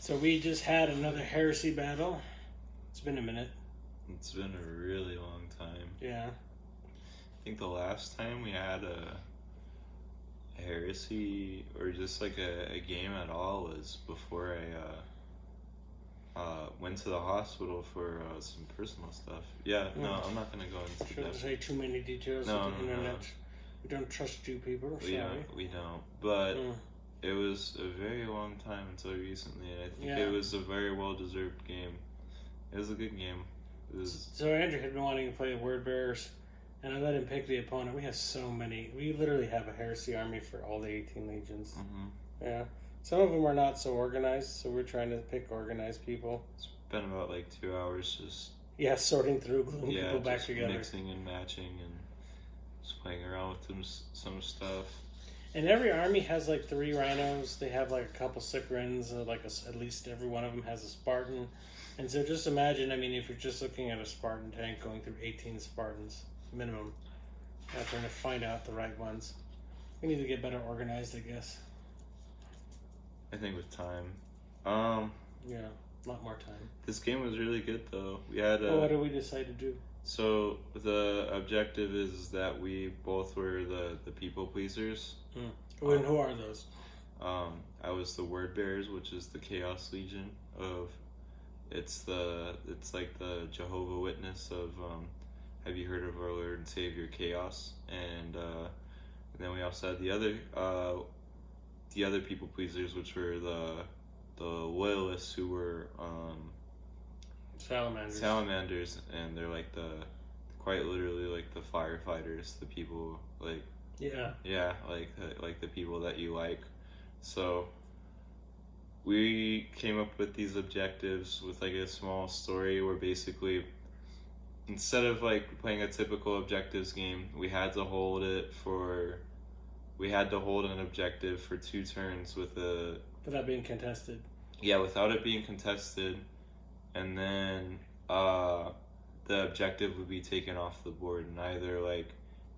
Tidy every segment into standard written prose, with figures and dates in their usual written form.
So we just had another heresy battle. It's been a minute. It's been a really long time. Yeah. I think the last time we had a heresy or just like a game at all was before I went to the hospital for some personal stuff. Yeah, no, I'm not going to go into Shouldn't that. say too many details on the internet. We don't trust you people. We don't. But it was a very long time until recently, and I think it was a very well-deserved game. It was a good game. So Andrew had been wanting to play Word Bearers, and I let him pick the opponent. We have so many. We literally have a heresy army for all the 18 legions. Mm-hmm. Yeah. Some of them are not so organized, so we're trying to pick organized people. It's been about like 2 hours just... Yeah, sorting through, gluing people back together. Mixing and matching and just playing around with some stuff. And every army has like 3 rhinos. They have like a couple Sikrins. At least every one of them has a Spartan. And so just imagine, I mean, if you're just looking at a Spartan tank going through 18 Spartans minimum, trying to find out the right ones. We need to get better organized, I guess. I think with time. Yeah, a lot more time. This game was really good though. We had what did we decide to do? So the objective is that we both were the people pleasers. And who are those? I was the Word Bearers, which is the Chaos Legion of. It's like the Jehovah Witness of. Have you heard of our Lord and Savior Chaos? And then we also had the other people pleasers, which were the loyalists who were Salamanders, and they're like quite literally like the firefighters, the people like like the people that you like. So we came up with these objectives with like a small story where basically instead of like playing a typical objectives game, we had to hold an objective for 2 turns without being contested. Yeah, without it being contested, and then the objective would be taken off the board, and either like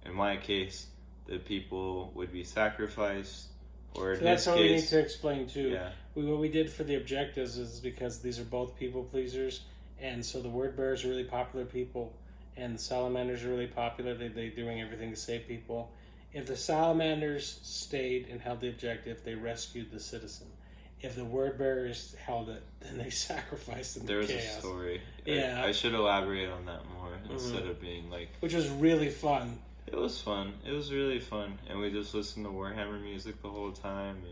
in my case the people would be sacrificed, or in that's his what case, we need to explain too. Yeah. What we did for the objectives is because these are both people pleasers, and so the Word Bearers are really popular people, and the Salamanders are really popular. They're doing everything to save people. If the Salamanders stayed and held the objective, they rescued the citizen. If the Word Bearers held it, then they sacrificed them. There was chaos. a story. Yeah, I should elaborate on that more instead of being like. Which was really fun. It was fun. It was really fun, and we just listened to Warhammer music the whole time,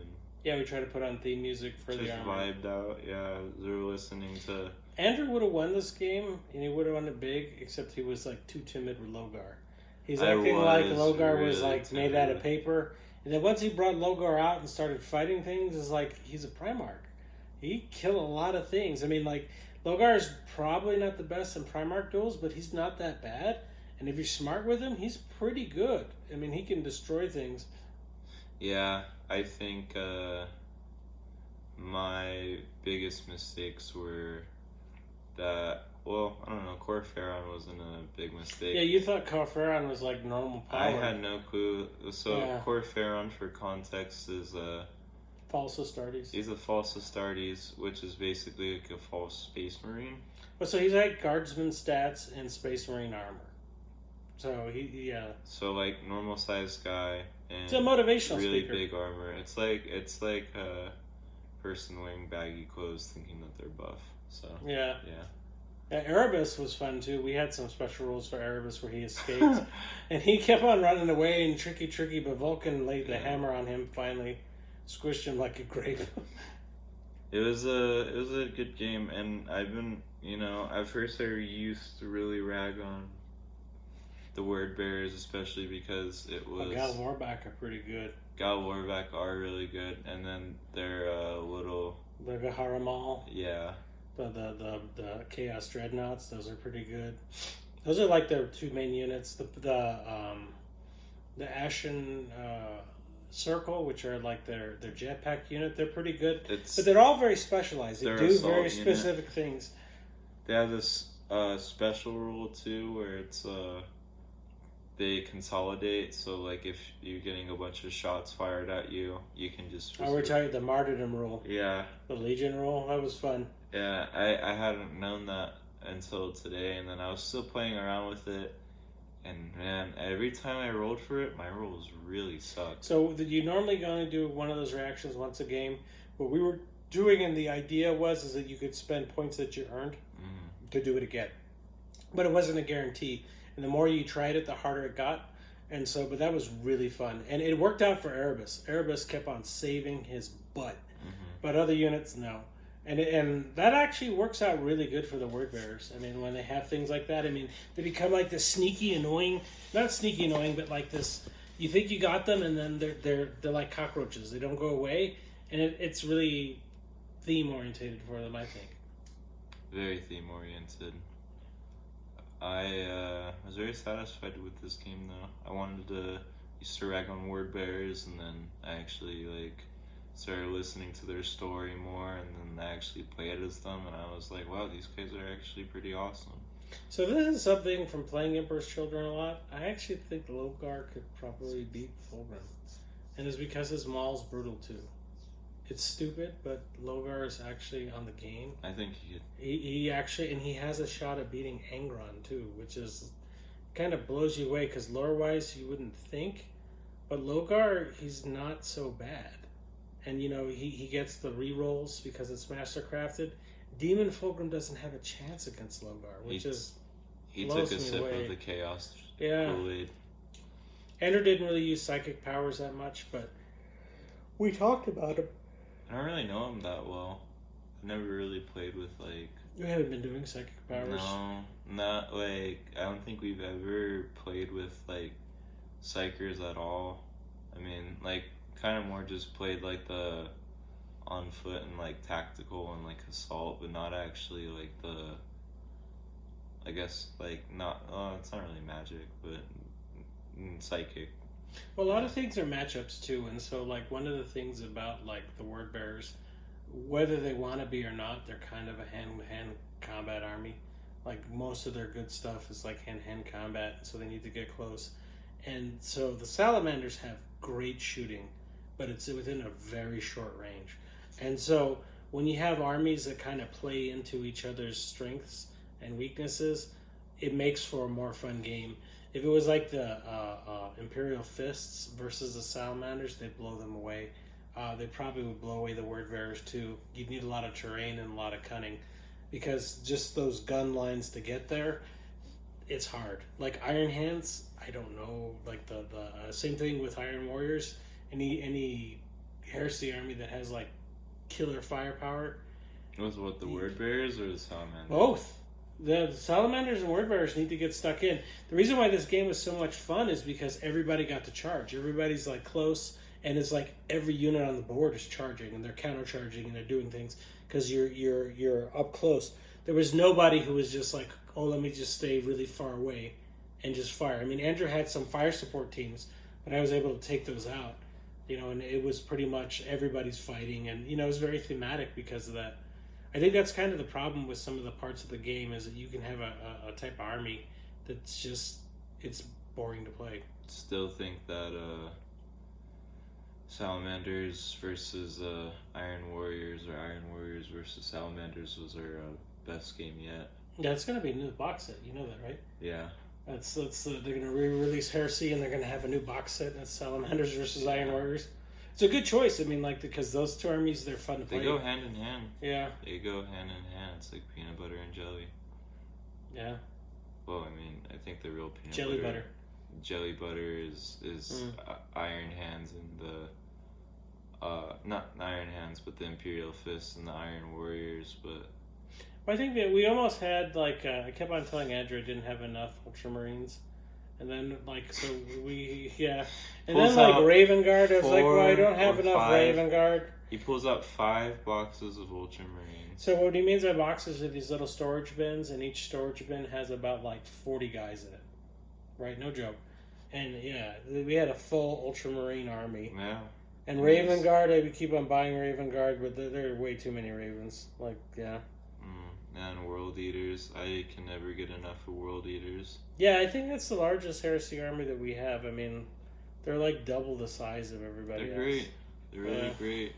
and we tried to put on theme music for the army. Just vibed out. Yeah, we were listening to. Andrew would have won this game, and he would have won it big, except he was like too timid with Lorgar. He's acting like Lorgar was like timid. Made out of paper. And then once he brought Lorgar out and started fighting things, it's like he's a Primarch. He killed a lot of things. I mean, like, Lorgar's probably not the best in Primarch duels, but he's not that bad. And if you're smart with him, he's pretty good. I mean, he can destroy things. Yeah, I think my biggest mistakes were that, well, I don't know, Corferon wasn't a big mistake. Yeah, you thought Corferon was like normal power. I had no clue. So Corferon, for context, is false Astartes. He's a false Astartes, which is basically like a false Space Marine. Well, so he's like Guardsman stats and Space Marine armor. So So like normal sized guy and it's a motivational really speaker. Big armor. It's like a person wearing baggy clothes thinking that they're buff. So yeah. Erebus was fun too. We had some special rules for Erebus where he escaped, and he kept on running away and tricky, but Vulcan laid the hammer on him. Finally, squished him like a grape. It was a good game, and I've been at first I used to really rag on the Word Bearers, especially because it was Gal Warback are pretty good. Gal Warback are really good, and then they're little the Gaharamal. Yeah. The Chaos Dreadnoughts, those are pretty good. Those are like their 2 main units. The Ashen Circle, which are like their jetpack unit, they're pretty good. But they're all very specialized. They do very specific things. They have this special rule too, where it's they consolidate. So like if you're getting a bunch of shots fired at you, you can just. We're talking the martyrdom rule. Yeah. The Legion rule. That was fun. Yeah, I hadn't known that until today, and then I was still playing around with it. And man, every time I rolled for it, my rolls really sucked. So did you normally going to do one of those reactions once a game? What we were doing, and the idea is that you could spend points that you earned to do it again, but it wasn't a guarantee. And the more you tried it, the harder it got. And so, but that was really fun, and it worked out for Erebus. Erebus kept on saving his butt, but other units no. And that actually works out really good for the word bearers. I mean, when they have things like that, I mean, they become like this sneaky, annoying, not sneaky annoying, but like this, you think you got them, and then they're like cockroaches. They don't go away, and it's really theme oriented for them, I think. Very theme oriented. I was very satisfied with this game, though. I wanted to used to rag on word bearers, and then I actually started listening to their story more, and then I actually played as them, and I was like, wow, these guys are actually pretty awesome. So this is something from playing Emperor's Children a lot. I actually think Lorgar could probably beat Fulgrim. And it's because his maul's brutal too. It's stupid, but Lorgar is actually on the game. I think he could. He actually, and he has a shot at beating Angron too, which is kind of blows you away, because lore-wise you wouldn't think, but Lorgar, he's not so bad. And, you know, he gets the re-rolls because it's mastercrafted. Demon Fulgrim doesn't have a chance against Lorgar, which he took a sip of the Chaos Kool-Aid. Andrew didn't really use psychic powers that much, but we talked about him. I don't really know him that well. I've never really played with, You haven't been doing psychic powers? No, not, I don't think we've ever played with, Psychers at all. I mean, kind of more just played the on foot and tactical and assault, but not actually the, I guess not, it's not really magic, but psychic. Well, a lot of things are matchups too, and so one of the things about the word bearers, whether they want to be or not, they're kind of a hand-to-hand combat army. Most of their good stuff is hand-to-hand combat, so they need to get close. And so the Salamanders have great shooting, but it's within a very short range. And so when you have armies that kind of play into each other's strengths and weaknesses, it makes for a more fun game. If it was the Imperial Fists versus the Salamanders, they'd blow them away. They probably would blow away the word bearers too. You'd need a lot of terrain and a lot of cunning, because just those gun lines to get there, it's hard. Iron Hands, I don't know. The same thing with Iron Warriors. Any Heresy army that has killer firepower. Was what the word bearers or the Salamanders? Both. The Salamanders and word bearers need to get stuck in. The reason why this game was so much fun is because everybody got to charge. Everybody's close, and it's every unit on the board is charging, and they're counter charging, and they're doing things because you're up close. There was nobody who was just oh, let me just stay really far away and just fire. I mean, Andrew had some fire support teams, but I was able to take those out. And it was pretty much everybody's fighting, and it was very thematic because of that. I think that's kind of the problem with some of the parts of the game, is that you can have a type of army that's just, it's boring to play. Still think that Salamanders versus Iron Warriors, or Iron Warriors versus Salamanders was our best game yet. Yeah, it's going to be a new box set. You know that, right? Yeah. That's they're going to re-release Heresy, and they're going to have a new box set, and it's Salamanders versus Iron Warriors. It's a good choice. I mean, because those two armies, they're fun to play. They go hand in hand. Yeah. They go hand in hand. It's like peanut butter and jelly. Yeah. Well, I mean, I think the real peanut jelly butter. Jelly butter is Iron Hands and the not Iron Hands, but the Imperial Fists and the Iron Warriors. But I think that we almost had I kept on telling Andrew I didn't have enough Ultramarines. And then, so and then, Raven Guard, I was well, I don't have enough Raven Guard. He pulls out 5 boxes of Ultramarines. So what he means by boxes are these little storage bins, and each storage bin has about, 40 guys in it. Right? No joke. And, we had a full Ultramarine army. Yeah. And Raven Guard, I would keep on buying Raven Guard, but there are way too many Ravens. And World Eaters. I can never get enough of World Eaters. Yeah, I think that's the largest heresy army that we have. I mean, they're like double the size of everybody else. They're great. They're really great.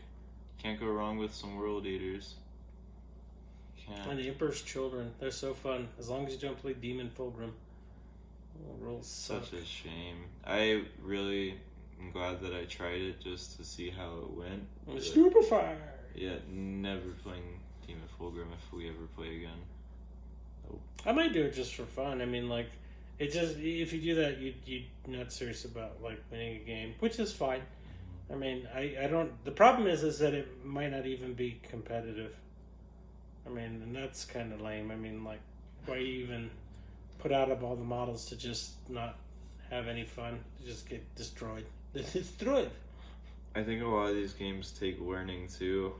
Can't go wrong with some World Eaters. Can't. And the Emperor's Children. They're so fun. As long as you don't play Demon Fulgrim. Rules suck. Such a shame. I really am glad that I tried it just to see how it went. Stupefy! Yeah, never playing Demon Fulgrim if we ever play again. Nope. I might do it just for fun. I mean, like, it just, if you do that, you're not serious about, like, winning a game, which is fine. I mean, I don't, the problem is that it might not even be competitive. I mean, and that's kind of lame. I mean, like, why even put out of all the models to just not have any fun, to just get destroyed. Destroyed. I think a lot of these games take learning too.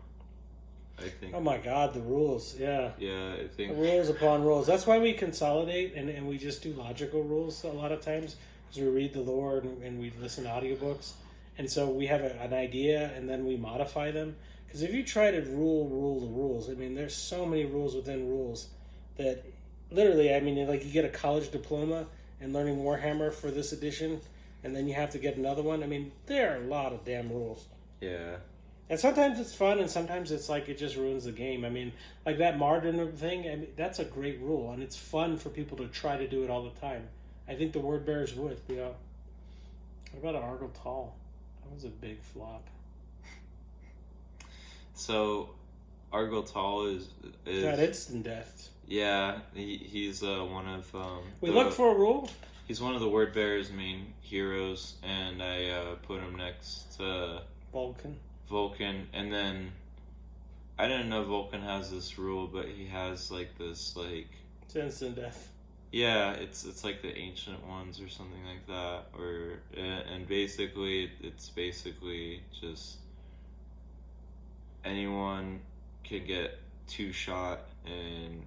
I think. Oh my God, the rules! Yeah. Yeah, I think rules upon rules. That's why we consolidate and we just do logical rules a lot of times, because we read the lore and we listen to audiobooks, and so we have an idea and then we modify them. Because if you try to rule the rules, I mean, there's so many rules within rules that literally, I mean, like you get a college diploma in learning Warhammer for this edition, and then you have to get another one. I mean, there are a lot of damn rules. Yeah. And sometimes it's fun, and sometimes it's like it just ruins the game. I mean, like that Martin thing, I mean, that's a great rule, and it's fun for people to try to do it all the time. I think the Word Bearers would, you know. What about Argyle Tall? That was a big flop. So, Argyle Tall is got instant death. Yeah, he's one of we look for a rule. He's one of the Word Bearers' main heroes, and I put him next to Vulcan, and then I didn't know Vulcan has this rule, but he has like this like it's instant death. Yeah, it's like the ancient ones or something like that, or and basically it's basically just anyone can get 2 shot and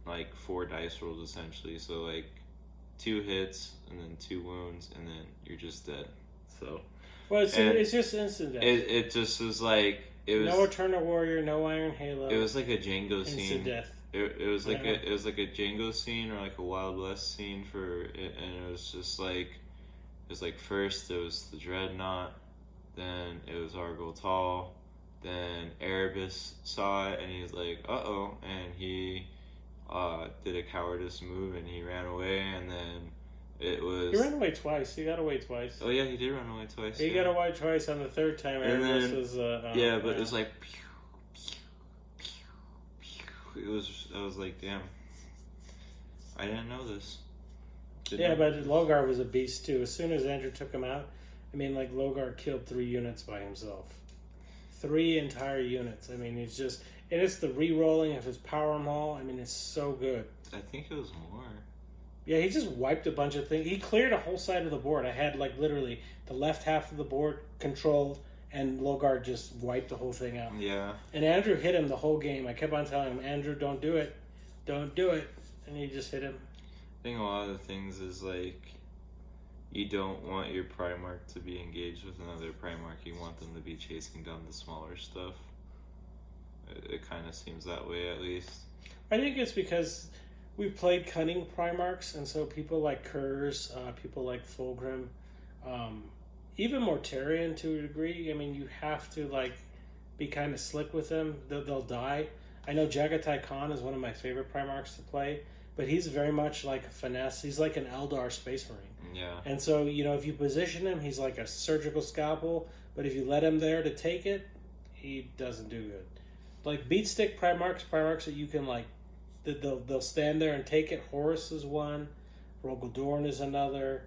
like 4 dice rolls essentially. So like 2 hits and then 2 wounds and then you're just dead. So well, it's just instant death. It just was like it was no Eternal Warrior, no Iron Halo. It was like a Django scene. Instant death. It was like it was like a Django scene or like a Wild West scene for it, and it was just like it was like first it was the Dreadnought, then it was Argyle Tall, then Erebus saw it and he was like uh-oh, and he did a cowardice move and he ran away, and then it was he ran away twice. He got away twice. Oh yeah, he did run away twice. He got away twice. On the 3rd time, Erebus was yeah, but it was like I was like, damn, I didn't know this. But Lorgar was a beast too. As soon as Andrew took him out, I mean, like Lorgar killed 3 units by himself. 3 entire units. I mean, it's just, and it's the re-rolling of his power maul. I mean, it's so good. I think it was more. Yeah, he just wiped a bunch of things. He cleared a whole side of the board. I had like literally the left half of the board controlled, and Lorgar just wiped the whole thing out. Yeah. And Andrew hit him the whole game. I kept on telling him, Andrew, don't do it. Don't do it. And he just hit him. I think a lot of the things is like, you don't want your Primarch to be engaged with another Primarch. You want them to be chasing down the smaller stuff. It kind of seems that way, at least. I think it's because we've played cunning Primarchs, and so people like Kurz, people like Fulgrim, even Mortarion to a degree. I mean, you have to like be kind of slick with them. They'll die. I know Jagatai Khan is one of my favorite Primarchs to play, but he's very much like a finesse. He's like an Eldar Space Marine. Yeah. And so, you know, if you position him, he's like a surgical scalpel, but if you let him there to take it, he doesn't do good. Like beatstick Primarchs that you can like, they'll stand there and take it. Horus is one. Rogel Dorn is another.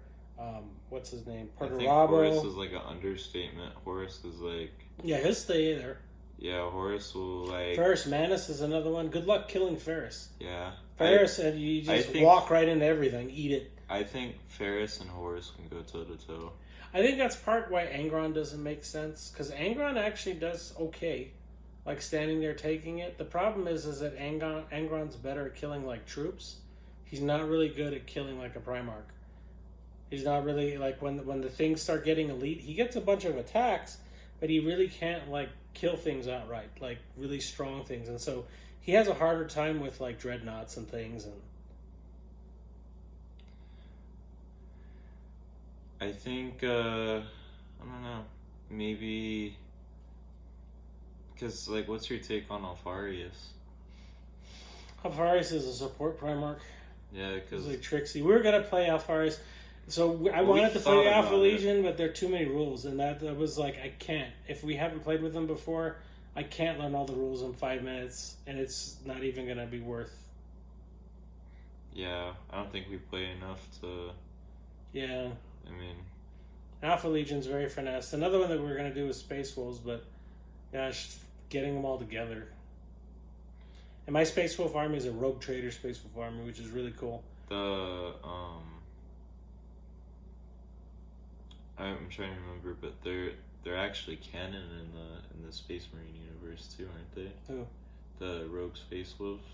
What's his name? I think Horus is like an understatement. Horus is like... Yeah, he'll stay there. Yeah, Horus will like... Ferrus Manus is another one. Good luck killing Ferrus. Yeah. Ferrus, you just walk right into everything. Eat it. I think Ferrus and Horus can go toe-to-toe. I think that's part why Angron doesn't make sense. Because Angron actually does okay. Like standing there taking it. The problem is that Angron's better at killing like troops. He's not really good at killing like a Primarch. He's not really like when the things start getting elite. He gets a bunch of attacks, but he really can't like kill things outright, like really strong things, and so he has a harder time with like dreadnoughts and things. And I think I don't know, maybe because like, what's your take on Alfarius? Alfarius is a support Primarch. Yeah, because like Trixie. We were gonna play Alfarius, so I wanted to play the Alpha Legion, but there are too many rules, and that was like, I can't. If we haven't played with them before, I can't learn all the rules in 5 minutes, and it's not even gonna be worth. Yeah, I don't think we play enough to. Yeah. I mean, Alpha Legion's very finesse. Another one that we're gonna do is Space Wolves, but gosh, getting them all together. And my Space Wolf army is a Rogue Trader Space Wolf army, which is really cool. I'm trying to remember, but they're actually canon in the Space Marine universe too, aren't they? Who? The Rogue Space Wolves.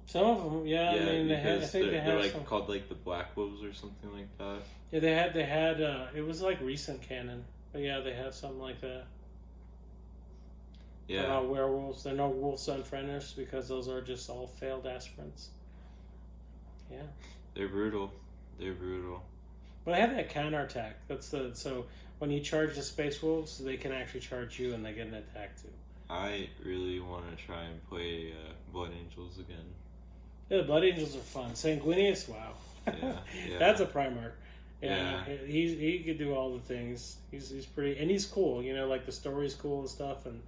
Some of them, yeah. I mean, I think they have like some called like the Black Wolves or something like that. Yeah, they had. It was like recent canon, but yeah, they had something like that. Yeah. They're not werewolves. They're no wolf sunfrienders because those are just all failed aspirants. Yeah. They're brutal. But I have that counterattack. So when you charge the Space Wolves, they can actually charge you and they get an attack too. I really want to try and play Blood Angels again. Yeah, the Blood Angels are fun. Sanguinius, wow. Yeah. That's a Primarch. Yeah. He could do all the things. He's pretty, and he's cool. You know, like the story's cool and stuff, and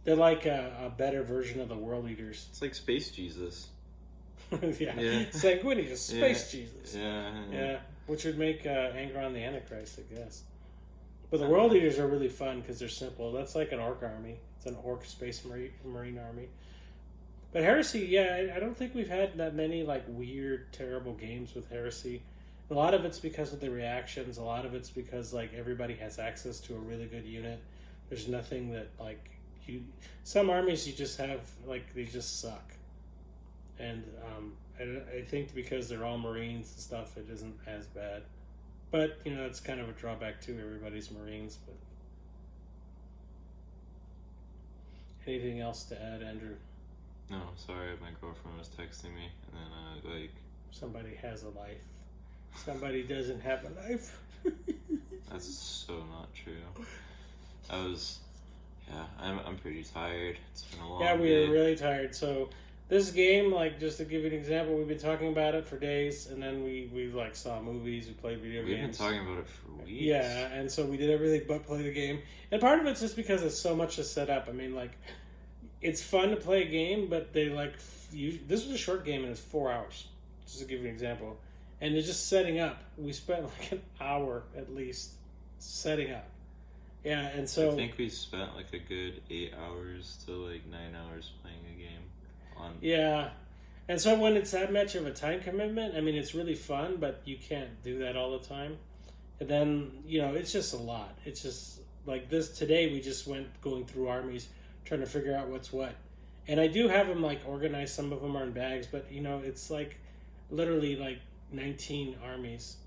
they're like a better version of the World Eaters. It's like Space Jesus. yeah. Sanguinius, Space Jesus. Yeah. Which would make Angron the Antichrist, I guess. But the World Eaters are really fun because they're simple. That's like an orc army. It's an orc space marine army. But Heresy, I don't think we've had that many like weird, terrible games with Heresy. A lot of it's because of the reactions. A lot of it's because like everybody has access to a really good unit. There's nothing that like some armies you just have like they just suck. And I think because they're all Marines and stuff, it isn't as bad. But, you know, it's kind of a drawback too. Everybody's Marines. But anything else to add, Andrew? No, sorry. My girlfriend was texting me, and then somebody has a life. Somebody doesn't have a life. That's so not true. I'm pretty tired. It's been a long day. Yeah, we are really tired. So this game, like, just to give you an example, we've been talking about it for days, and then we like saw movies, we played video games. We've been talking about it for weeks. Yeah, and so we did everything but play the game. And part of it's just because it's so much to set up. I mean, like, it's fun to play a game, but they like this was a short game and it's 4 hours. Just to give you an example, and it's just setting up. We spent like an hour at least setting up. Yeah, and so I think we spent like a good 8 hours to like 9 hours playing a game. Yeah, and so when it's that much of a time commitment, I mean, it's really fun, but you can't do that all the time. And then, you know, it's just a lot. It's just like this today. We just went going through armies, trying to figure out what's what. And I do have them like organized. Some of them are in bags, but you know, it's like literally like 19 armies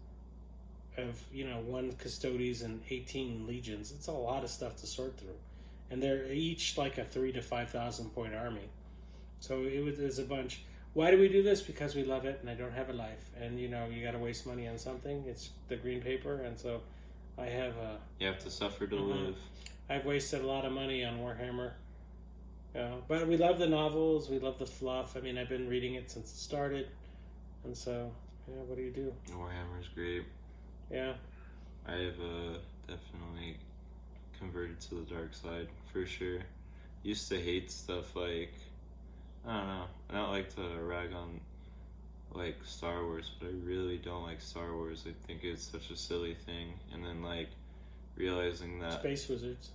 of, you know, 1 Custodes and 18 legions. It's a lot of stuff to sort through, and they're each like a 3,000 to 5,000 point army. So it's a bunch. Why do we do this? Because we love it, and I don't have a life. And, you know, you got to waste money on something. It's the green paper, and so I have you have to suffer to live. I've wasted a lot of money on Warhammer. But we love the novels. We love the fluff. I mean, I've been reading it since it started. And so, yeah, what do you do? Warhammer's great. Yeah. I have definitely converted to the dark side, for sure. Used to hate stuff like... I don't know. I don't like to rag on like Star Wars, but I really don't like Star Wars. I think it's such a silly thing. And then like realizing that Space Wizards.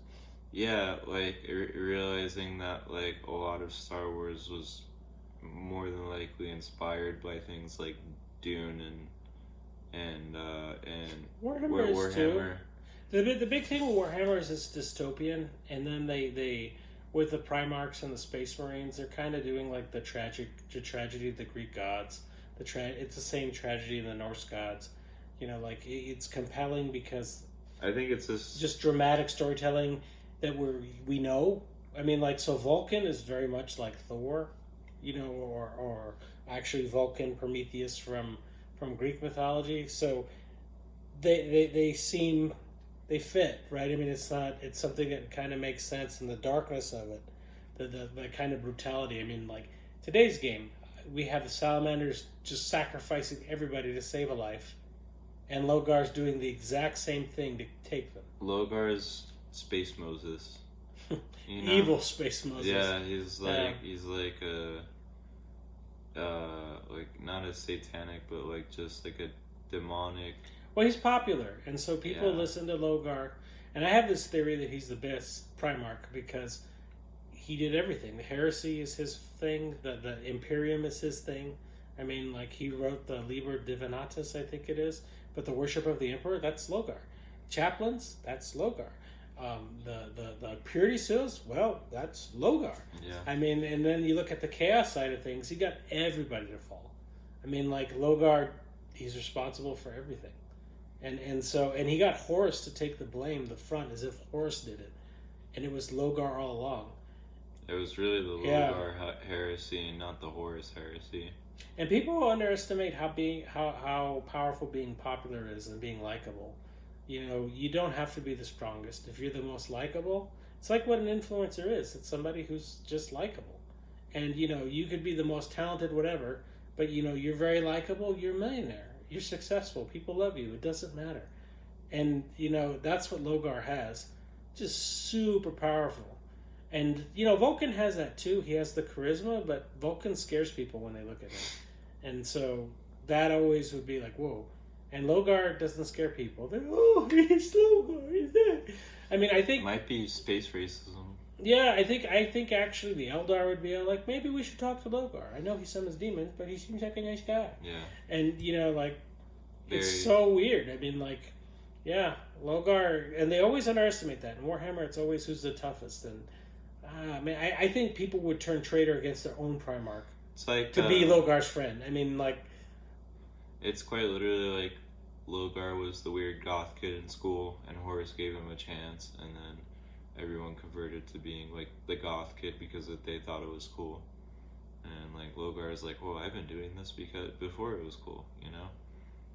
Yeah, like realizing that like a lot of Star Wars was more than likely inspired by things like Dune and Warhammer is too. The big thing with Warhammer is it's dystopian, and then they with the Primarchs and the Space Marines, they're kind of doing like the tragedy of the Greek gods. It's the same tragedy of the Norse gods. You know, like it's compelling because I think it's just dramatic storytelling. that we know. I mean, like, so Vulcan is very much like Thor, or actually Vulcan, Prometheus from Greek mythology. So they fit, right? I mean, it's something that kind of makes sense in the darkness of it, the kind of brutality. I mean, like today's game, we have the Salamanders just sacrificing everybody to save a life, and Lorgar's doing the exact same thing to take them. Lorgar's Space Moses. Evil Space Moses. Yeah, he's like a like not a satanic, but like just like a demonic. Well, he's popular, and so people listen to Lorgar. And I have this theory that he's the best Primarch because he did everything. The heresy is his thing. The Imperium is his thing. I mean, like, he wrote the Liber Divinatus, I think it is. But the worship of the Emperor, that's Lorgar. Chaplains, that's Lorgar. The purity seals, well, that's Lorgar. Yeah. I mean, and then you look at the chaos side of things, he got everybody to fall. I mean, like, Lorgar, he's responsible for everything. And he got Horus to take the blame, the front, as if Horus did it. And it was Lorgar all along. It was really the Lorgar heresy and not the Horus heresy. And people underestimate how powerful being popular is and being likable. You don't have to be the strongest. If you're the most likable, it's like what an influencer is. It's somebody who's just likable. And, you could be the most talented whatever, but, you're very likable, you're a millionaire. You're successful. People love you. It doesn't matter. And, that's what Lorgar has. Just super powerful. And, Vulcan has that too. He has the charisma, but Vulcan scares people when they look at him. And so that always would be like, whoa. And Lorgar doesn't scare people. They're, oh, he's Lorgar. He's there. I mean, I think... Might be space racism. Yeah, I think actually the Eldar would be like, maybe we should talk to Lorgar. I know he summons demons, but he seems like a nice guy. Yeah. And, it's so weird. I mean, like, yeah, Lorgar, and they always underestimate that. In Warhammer, it's always who's the toughest. And, I think people would turn traitor against their own Primarch. It's like... to be Lorgar's friend. I mean, like... It's quite literally like Lorgar was the weird goth kid in school, and Horus gave him a chance, and then everyone converted to being like the goth kid because they thought it was cool. And like Lorgar is like, well, I've been doing this because before it was cool,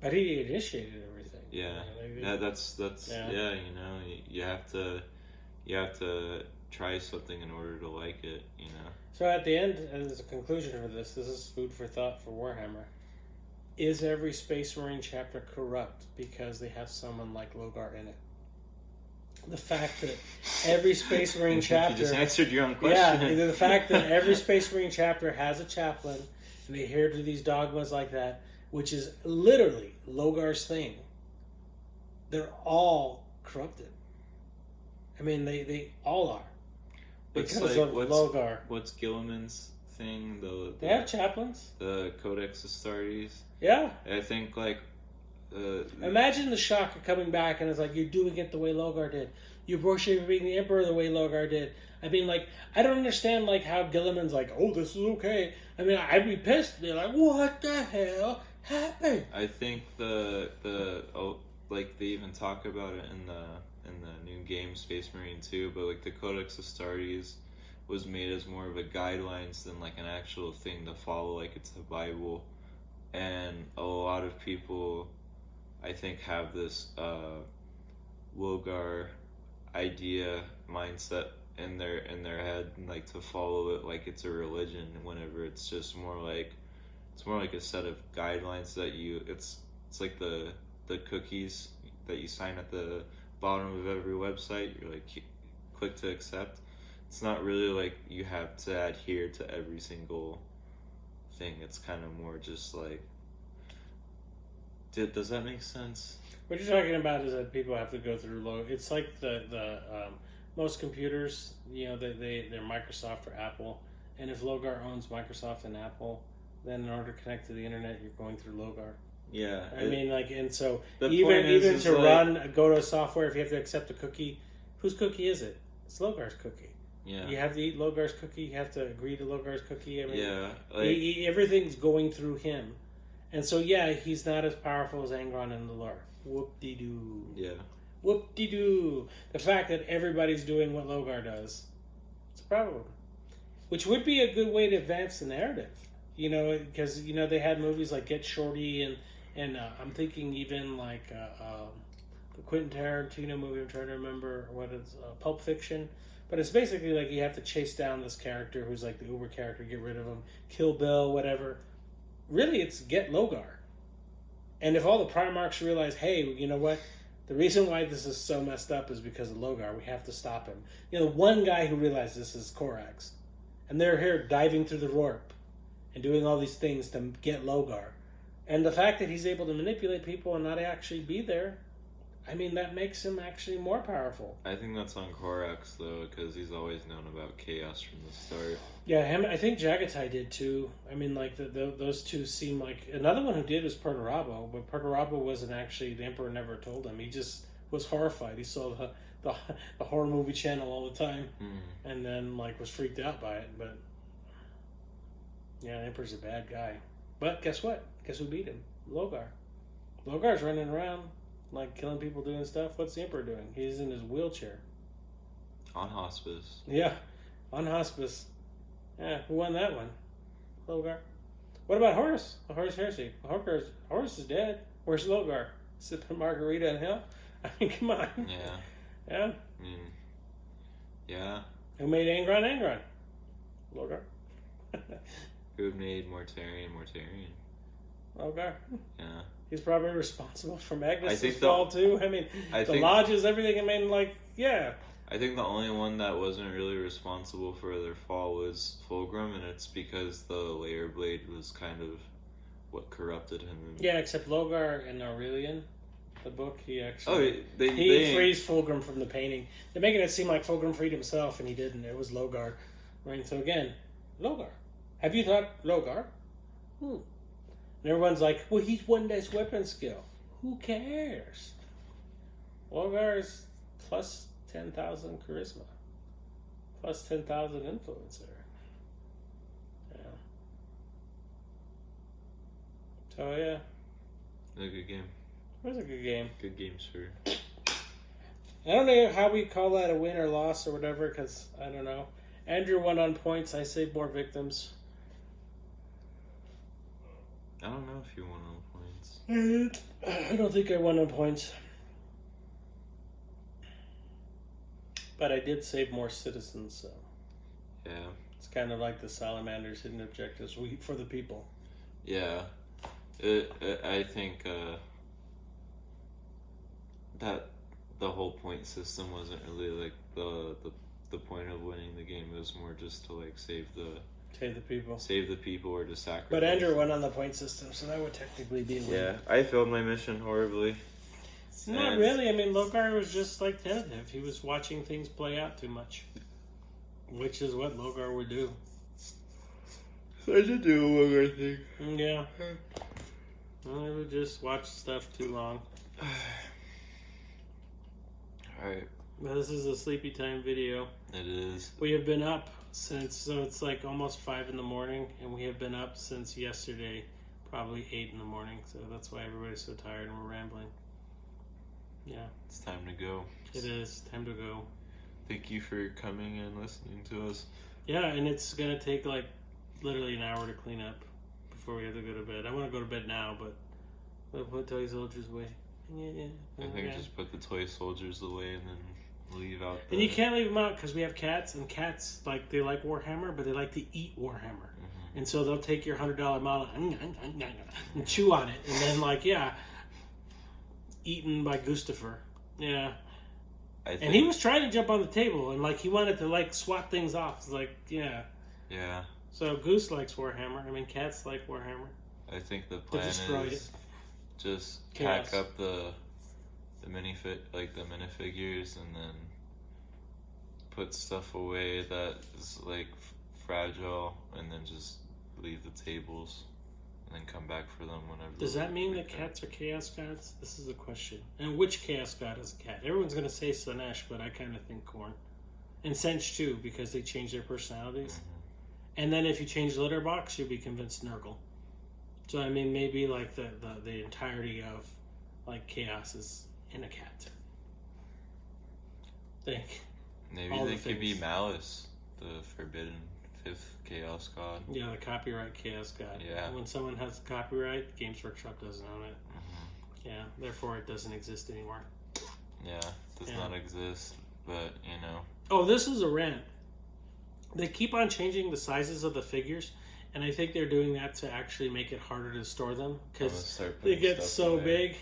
But he initiated everything. Yeah, that's yeah. You have to try something in order to like it, So at the end, as a conclusion for this is food for thought for Warhammer. Is every Space Marine chapter corrupt because they have someone like Lorgar in it? The fact that every Space Marine chapter... You just answered your own question. Yeah, the fact that every Space Marine chapter has a chaplain, and they adhere to these dogmas like that, which is literally Lorgar's thing. They're all corrupted. I mean, they all are. Because of Lorgar. What's Gilliman's thing? They have chaplains. The Codex Astartes. Yeah. I think, like... Imagine the shock of coming back and it's like, you're doing it the way Lorgar did. You're worshiping the Emperor the way Lorgar did. I mean, like, I don't understand, like, how Gilliman's like, oh, this is okay. I mean, I'd be pissed. They're like, what the hell happened? I think like, they even talk about it in the new game, Space Marine 2, but, like, the Codex Astartes was made as more of a guidelines than, like, an actual thing to follow, like it's the Bible. And a lot of people, I think, have this Lorgar idea mindset in their head, and like to follow it like it's a religion, whenever it's just more like a set of guidelines that it's like the cookies that you sign at the bottom of every website. You're like, click to accept. It's not really like you have to adhere to every single thing. It's kind of more just like, does that make sense? What you're talking about is that people have to go through it's like the most computers, they're Microsoft or Apple, and if Lorgar owns Microsoft and Apple, then in order to connect to the internet, you're going through Lorgar. Yeah. And so even to run, go to software, if you have to accept a cookie, whose cookie is it? It's Lorgar's cookie. Yeah. You have to eat Lorgar's cookie. You have to agree to Lorgar's cookie. I mean, yeah. Everything's going through him. And so, he's not as powerful as Angron and Lalar. Whoop-de-doo. Yeah. Whoop-de-doo. The fact that everybody's doing what Lorgar does. It's a problem. Which would be a good way to advance the narrative. Because, they had movies like Get Shorty and I'm thinking even like the Quentin Tarantino movie, I'm trying to remember what it's, Pulp Fiction. But it's basically like you have to chase down this character who's like the uber character, get rid of him, Kill Bill, whatever. Really, it's get Lorgar. And if all the Primarchs realize, hey, you know what? The reason why this is so messed up is because of Lorgar. We have to stop him. The one guy who realized this is Korax. And they're here diving through the warp and doing all these things to get Lorgar. And the fact that he's able to manipulate people and not actually be there, that makes him actually more powerful. I think that's on Korax, though, because he's always known about chaos from the start. Yeah, I think Jagatai did, too. Those two seem like... Another one who did was Perturabo, but Perturabo wasn't actually... The Emperor never told him. He just was horrified. He saw the horror movie channel all the time, and then, was freaked out by it, but... Yeah, the Emperor's a bad guy. But guess what? Guess who beat him? Lorgar. Lorgar's running around... killing people, doing stuff. What's the Emperor doing? He's in his wheelchair. On hospice. Yeah, on hospice. Yeah, who won that one? Lorgar. What about Horus? Horus Heresy. Horus is dead. Where's Lorgar? Sipping margarita in hell? Come on. Yeah. Yeah? Yeah. Who made Angron? Lorgar. Who made Mortarion? Lorgar. Yeah. He's probably responsible for Magnus' fall, too. The lodges, everything. Yeah. I think the only one that wasn't really responsible for their fall was Fulgrim, and it's because the Layer Blade was kind of what corrupted him. Yeah, except Lorgar and Aurelian, the book, he actually... Oh, he frees Fulgrim from the painting. They're making it seem like Fulgrim freed himself, and he didn't. It was Lorgar. Right? So again, Lorgar. Have you thought Lorgar? And everyone's like, well, he's one less weapon skill. Who cares? Lorgar is plus 10,000 charisma. Plus 10,000 influence there. Yeah. So, yeah. It was a good game. It was a good game. Good games for... I don't know how we call that a win or loss or whatever, because I don't know. Andrew won on points. I saved more victims. I don't know if you won on points. I don't think I won on points. But I did save more citizens, so... Yeah. It's kind of like the Salamanders' hidden objectives for the people. Yeah. I think that the whole point system wasn't really like the point of winning the game. It was more just to save the people or to sacrifice. But Andrew won on the point system, so that would technically be a win. Yeah, I failed my mission horribly. It's not really. Lorgar was just tentative. He was watching things play out too much, which is what Lorgar would do. So I did do a Lorgar thing. Yeah. I would just watch stuff too long. Alright. Well, this is a sleepy time video. It is. We have been up since, it's almost 5 in the morning, and we have been up since yesterday, probably 8 in the morning, so that's why everybody's so tired and we're rambling. Yeah. It's time to go. It is. Time to go. Thank you for coming and listening to us. Yeah, and it's going to take literally an hour to clean up before we have to go to bed. I want to go to bed now, but we'll put toy soldiers away. I think just put the toy soldiers away and then leave out And you can't leave them out because we have cats, and cats, they like Warhammer, but they like to eat Warhammer. Mm-hmm. And so they'll take your $100 model and chew on it, and then, eaten by Gustafer. Yeah. And he was trying to jump on the table, and he wanted to swat things off. It's yeah. Yeah. So Goose likes Warhammer. Cats like Warhammer. I think the plan is just pack up the minifigures and then put stuff away that is fragile, and then just leave the tables. And then come back for them whenever. Does that mean that cats are chaos gods? This is a question. And which chaos god is a cat? Everyone's going to say Slanesh, but I kind of think Khorne. And Sench too, because they change their personalities. Mm-hmm. And then if you change the litter box, you'll be convinced Nurgle. So maybe the entirety of chaos is in a cat. think. Maybe they could be Malice, the forbidden 5th Chaos God. Yeah, the copyright Chaos God. Yeah. When someone has copyright, Games Workshop doesn't own it. Mm-hmm. Yeah, therefore it doesn't exist anymore. Yeah, it does not exist, but, you know. Oh, this is a rant. They keep on changing the sizes of the figures, and I think they're doing that to actually make it harder to store them, because they get so big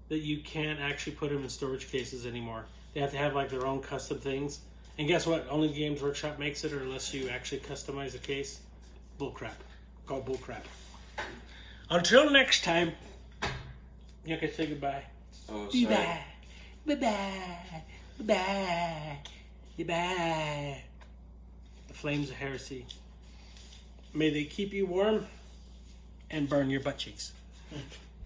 that you can't actually put them in storage cases anymore. They have to have like their own custom things. And guess what? Only Games Workshop makes it, or unless you actually customize the case. Bullcrap. Called bullcrap. Until next time, you can say goodbye. Oh, sorry. Bye-bye. Bye-bye. Bye-bye. Bye-bye. The flames of heresy. May they keep you warm and burn your butt cheeks.